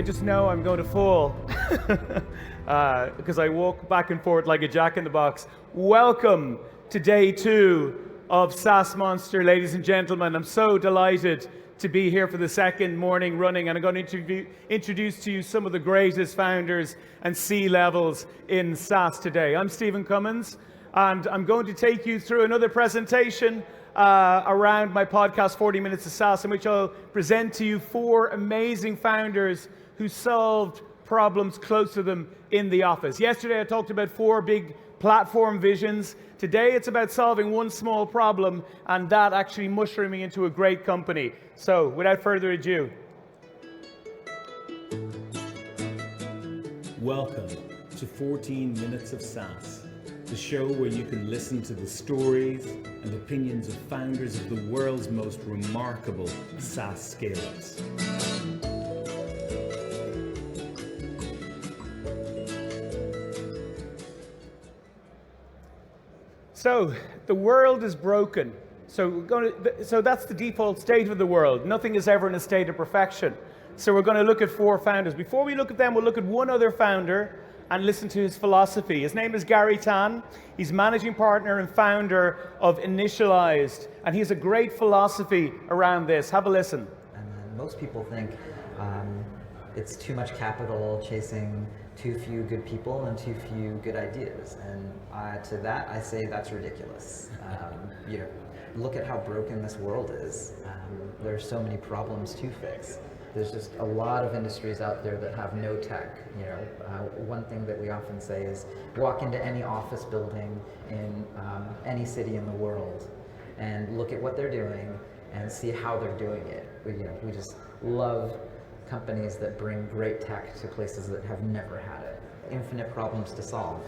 I just know I'm going to fall because I walk back and forth like a jack-in-the-box. Welcome to day 2 of SaaS Monster, ladies and gentlemen. I'm so delighted to be here for the second morning running, and I'm going to introduce to you some of the greatest founders and C-levels in SaaS today. I'm Stephen Cummins, and I'm going to take you through another presentation around my podcast, 40 Minutes of SaaS, in which I'll present to you 4 amazing founders who solved problems close to them in the office. Yesterday I talked about 4 big platform visions. Today it's about solving one small problem, and that actually mushrooming into a great company. So without further ado, welcome to 14 Minutes of SaaS, the show where you can listen to the stories and opinions of founders of the world's most remarkable SaaS scale-ups. so the world is broken. So that's the default state of the world. Nothing is ever in a state of perfection. So we're going to look at 4 founders. Before we look at them, we'll look at one other founder and listen to his philosophy. His name is Garry Tan. He's managing partner and founder of Initialized, and he has a great philosophy around this. Have a listen. And most people think it's too much capital chasing too few good people and too few good ideas. And to that, I say that's ridiculous. Look at how broken this world is. There are so many problems to fix. There's just a lot of industries out there that have no tech. One thing that we often say is walk into any office building in any city in the world and look at what they're doing and see how they're doing it. We just love companies that bring great tech to places that have never had it. Infinite problems to solve.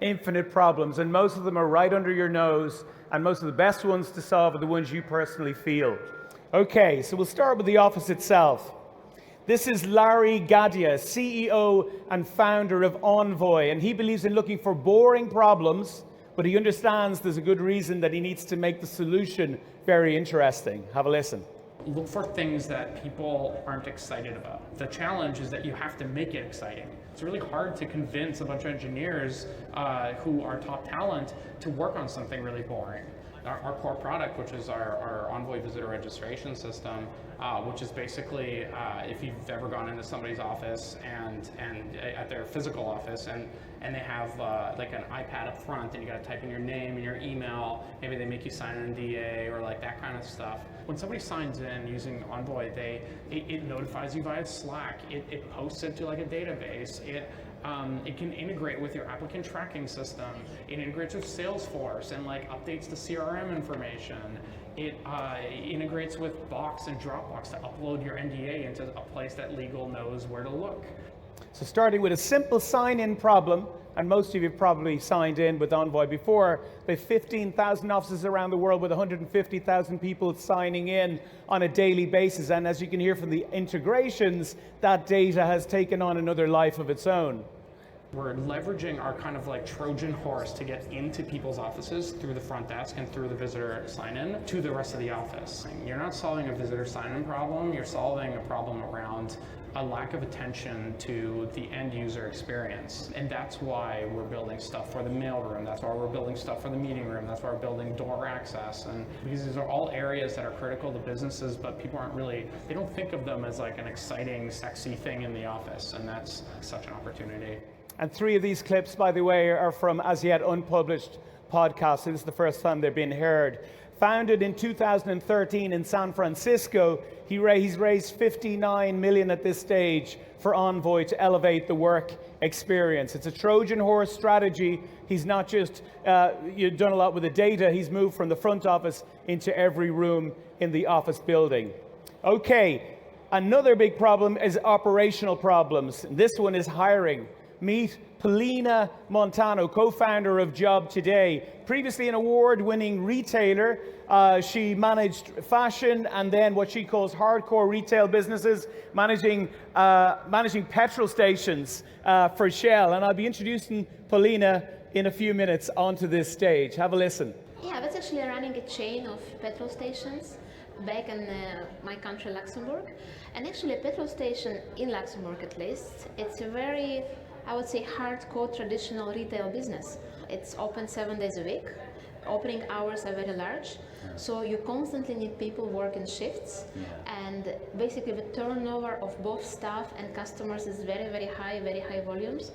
Infinite problems, and most of them are right under your nose, and most of the best ones to solve are the ones you personally feel. Okay, so we'll start with the office itself. This is Larry Gadea, CEO and founder of Envoy, and he believes in looking for boring problems, but he understands there's a good reason that he needs to make the solution very interesting. Have a listen. Look for things that people aren't excited about. The challenge is that you have to make it exciting. It's really hard to convince a bunch of engineers who are top talent to work on something really boring. Our core product, which is our Envoy visitor registration system, which is basically if you've ever gone into somebody's office and at their physical office and they have like an iPad up front and you got to type in your name and your email, maybe they make you sign an NDA or like that kind of stuff. When somebody signs in using Envoy, it notifies you via Slack. It posts it to like a database. It can integrate with your applicant tracking system. It integrates with Salesforce and like updates the CRM information. It integrates with Box and Dropbox to upload your NDA into a place that legal knows where to look. So starting with a simple sign-in problem, and most of you have probably signed in with Envoy before. They have 15,000 offices around the world with 150,000 people signing in on a daily basis. And as you can hear from the integrations, that data has taken on another life of its own. We're leveraging our kind of like Trojan Horse to get into people's offices through the front desk and through the visitor sign-in to the rest of the office. You're not solving a visitor sign-in problem, you're solving a problem around a lack of attention to the end user experience. And that's why we're building stuff for the mailroom, that's why we're building stuff for the meeting room, that's why we're building door access. And because these are all areas that are critical to businesses, but people they don't think of them as like an exciting, sexy thing in the office. And that's such an opportunity. And 3 of these clips, by the way, are from as yet unpublished podcasts. So this is the first time they've been heard. Founded in 2013 in San Francisco, he's raised $59 million at this stage for Envoy to elevate the work experience. It's a Trojan Horse strategy. He's not just done a lot with the data, he's moved from the front office into every room in the office building. Okay, another big problem is operational problems. This one is hiring. Meet Polina Montano, co-founder of Job Today. Previously an award-winning retailer, she managed fashion and then what she calls hardcore retail businesses, managing petrol stations for Shell. And I'll be introducing Polina in a few minutes onto this stage. Have a listen. Yeah, I was actually running a chain of petrol stations back in my country, Luxembourg. And actually, a petrol station in Luxembourg, at least, it's a very, I would say, hardcore traditional retail business. It's open 7 days a week. Opening hours are very large, so you constantly need people working shifts, and basically the turnover of both staff and customers is very, very high volumes.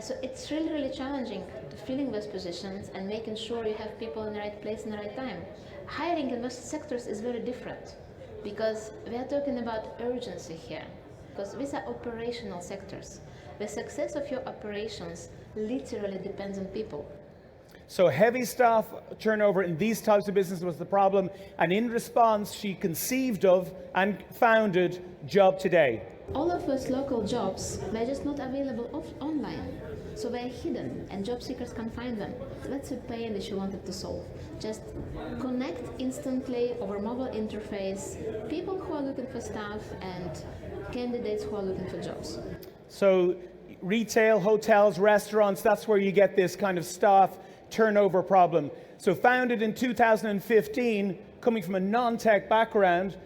So it's really, really challenging to filling those positions and making sure you have people in the right place in the right time. Hiring in most sectors is very different because we are talking about urgency here, because these are operational sectors. The success of your operations literally depends on people. So heavy staff turnover in these types of businesses was the problem, and in response she conceived of and founded Job Today. All of those local jobs, they're just not available online. So they're hidden and job seekers can't find them. That's a pain that she wanted to solve. Just connect instantly over mobile interface people who are looking for staff and candidates who are looking for jobs. So retail, hotels, restaurants, that's where you get this kind of staff turnover problem. So founded in 2015, coming from a non-tech background,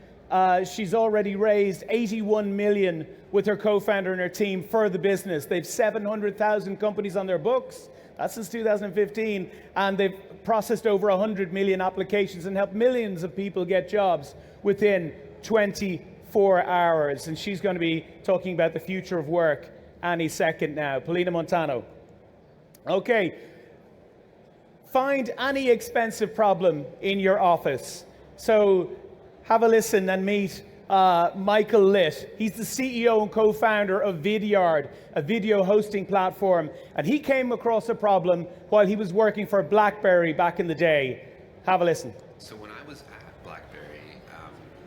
she's already raised 81 million with her co-founder and her team for the business. They've 700,000 companies on their books. That's since 2015, and they've processed over 100 million applications and helped millions of people get jobs within 24 hours. And she's going to be talking about the future of work any second now. Polina Montano. Okay. Find any expensive problem in your office. So have a listen and meet Michael Litt. He's the CEO and co-founder of Vidyard, a video hosting platform. And he came across a problem while he was working for BlackBerry back in the day. Have a listen. So when I was at BlackBerry,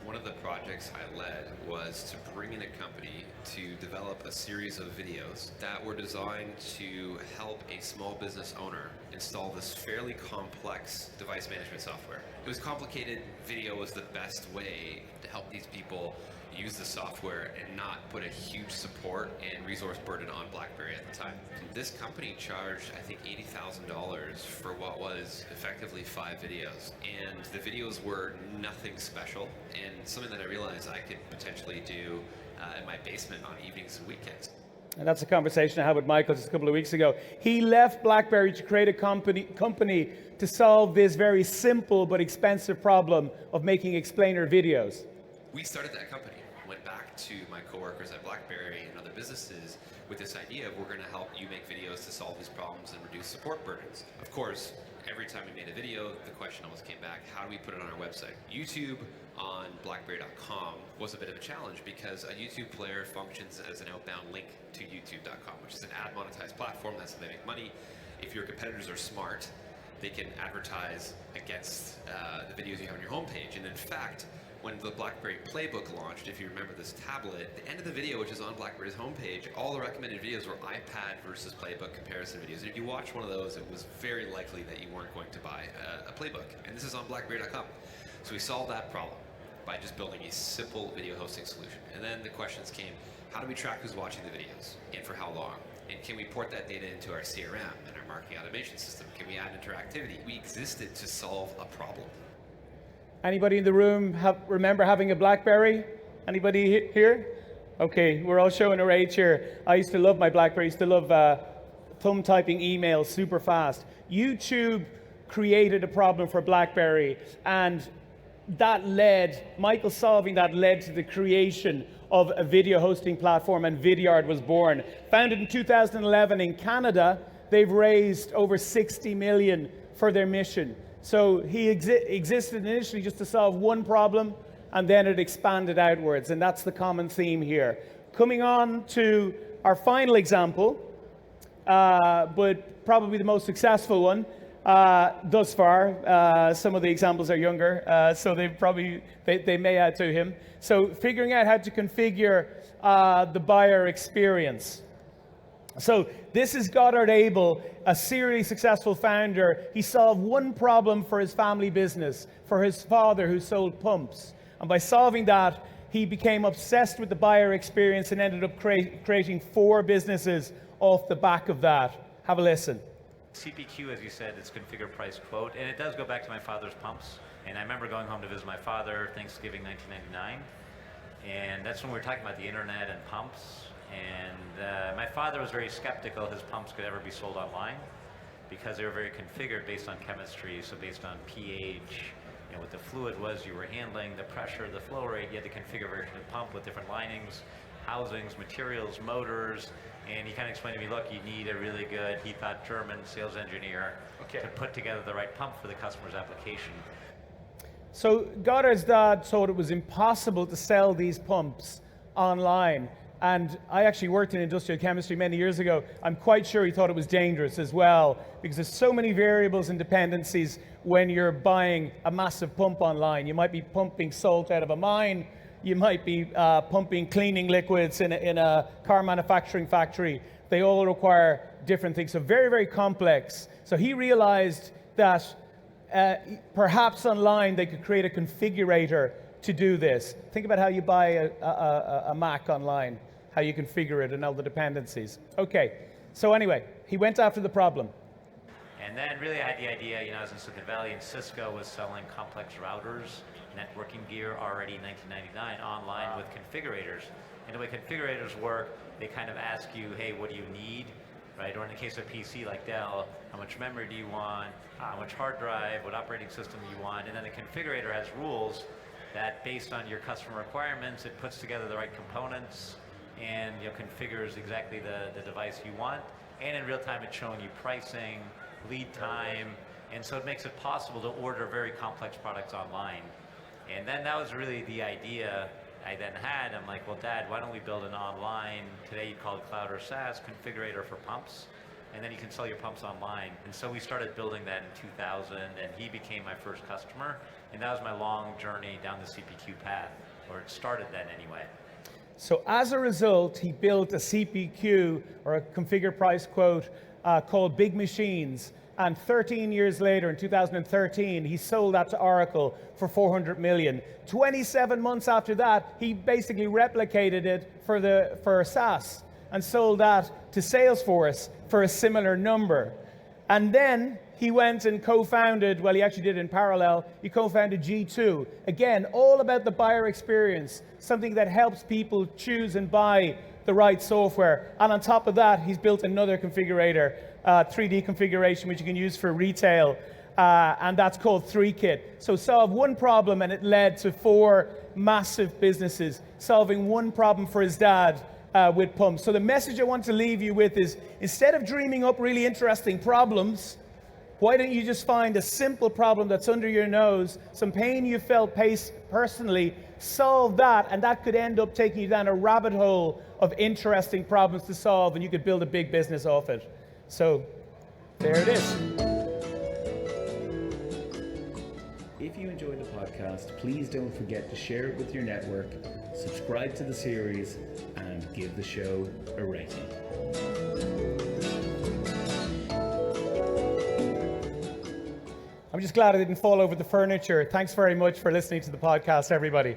one of the projects I led was to bring in a company to develop a series of videos that were designed to help a small business owner install this fairly complex device management software. It was complicated. Video was the best way to help these people use the software and not put a huge support and resource burden on BlackBerry at the time. This company charged, I think, $80,000 for what was effectively 5 videos. And the videos were nothing special and something that I realized I could potentially do in my basement on evenings and weekends. And that's a conversation I had with Michael just a couple of weeks ago. He left BlackBerry to create a company to solve this very simple but expensive problem of making explainer videos. We started that company, went back to my coworkers at BlackBerry and other businesses with this idea of we're going to help you make videos to solve these problems and reduce support burdens. Of course, every time we made a video, the question always came back, how do we put it on our website? YouTube on BlackBerry.com was a bit of a challenge because a YouTube player functions as an outbound link to YouTube.com, which is an ad monetized platform. That's how they make money. If your competitors are smart, they can advertise against the videos you have on your homepage. And in fact, when the BlackBerry Playbook launched, if you remember this tablet, the end of the video, which is on BlackBerry's homepage, all the recommended videos were iPad versus Playbook comparison videos. And if you watch one of those, it was very likely that you weren't going to buy a Playbook. And this is on BlackBerry.com. So we solved that problem by just building a simple video hosting solution. And then the questions came, how do we track who's watching the videos and for how long? And can we port that data into our CRM and our marketing automation system? Can we add interactivity? We existed to solve a problem. Anybody in the room remember having a BlackBerry? Anybody here? Okay, we're all showing our age here. I used to love my BlackBerry. I used to love thumb typing emails super fast. YouTube created a problem for BlackBerry, and Michael solving that led to the creation of a video hosting platform, and Vidyard was born. Founded in 2011 in Canada, they've raised over 60 million for their mission. So he existed initially just to solve one problem, and then it expanded outwards, and that's the common theme here. Coming on to our final example, but probably the most successful one thus far. Some of the examples are younger, so they may add to him. So figuring out how to configure the buyer experience. So this is Goddard Abel, a serially successful founder. He solved one problem for his family business, for his father who sold pumps. And by solving that, he became obsessed with the buyer experience and ended up creating 4 businesses off the back of that. Have a listen. CPQ, as you said, it's configure, price, quote, and it does go back to my father's pumps. And I remember going home to visit my father, Thanksgiving 1999, and that's when we were talking about the internet and pumps. And my father was very skeptical his pumps could ever be sold online because they were very configured based on chemistry, so based on pH, what the fluid was you were handling, the pressure, the flow rate. You had the configuration of the pump with different linings, housings, materials, motors. And he kind of explained to me, look, you need a really good, he thought, German sales engineer to put together the right pump for the customer's application. So Goddard's dad thought it was impossible to sell these pumps online. And I actually worked in industrial chemistry many years ago. I'm quite sure he thought it was dangerous as well, because there's so many variables and dependencies when you're buying a massive pump online. You might be pumping salt out of a mine. You might be pumping cleaning liquids in a car manufacturing factory. They all require different things, so very, very complex. So he realized that perhaps online they could create a configurator to do this. Think about how you buy a Mac online, how you configure it and all the dependencies. Okay, so anyway, he went after the problem. And then really I had the idea, I was in Silicon Valley and Cisco was selling complex routers, networking gear already in 1999 online with configurators. And the way configurators work, they kind of ask you, hey, what do you need? Right? Or in the case of PC like Dell, how much memory do you want? How much hard drive? What operating system do you want? And then the configurator has rules that based on your customer requirements, it puts together the right components and configures exactly the device you want. And in real time, it's showing you pricing, lead time, and so it makes it possible to order very complex products online. And then that was really the idea I then had. I'm like, well, Dad, why don't we build an online, today you'd call it cloud or SaaS, configurator for pumps, and then you can sell your pumps online. And so we started building that in 2000, and he became my first customer, and that was my long journey down the CPQ path, or it started then anyway. So as a result, he built a CPQ, or a configure, price, quote, called Big Machines. And 13 years later, in 2013, he sold that to Oracle for $400 million. 27 months after that, he basically replicated it for SaaS and sold that to Salesforce for a similar number. And then he went and co-founded, well, he actually did it in parallel, he co-founded G2. Again, all about the buyer experience, something that helps people choose and buy the right software. And on top of that, he's built another configurator, 3D configuration, which you can use for retail, and that's called 3Kit. So solve one problem, and it led to 4 massive businesses, solving one problem for his dad with pumps. So the message I want to leave you with is, instead of dreaming up really interesting problems, why don't you just find a simple problem that's under your nose, some pain you felt personally, solve that, and that could end up taking you down a rabbit hole of interesting problems to solve, and you could build a big business off it. So there it is. If you enjoyed the podcast, please don't forget to share it with your network, subscribe to the series, and give the show a rating. I'm just glad I didn't fall over the furniture. Thanks very much for listening to the podcast, everybody.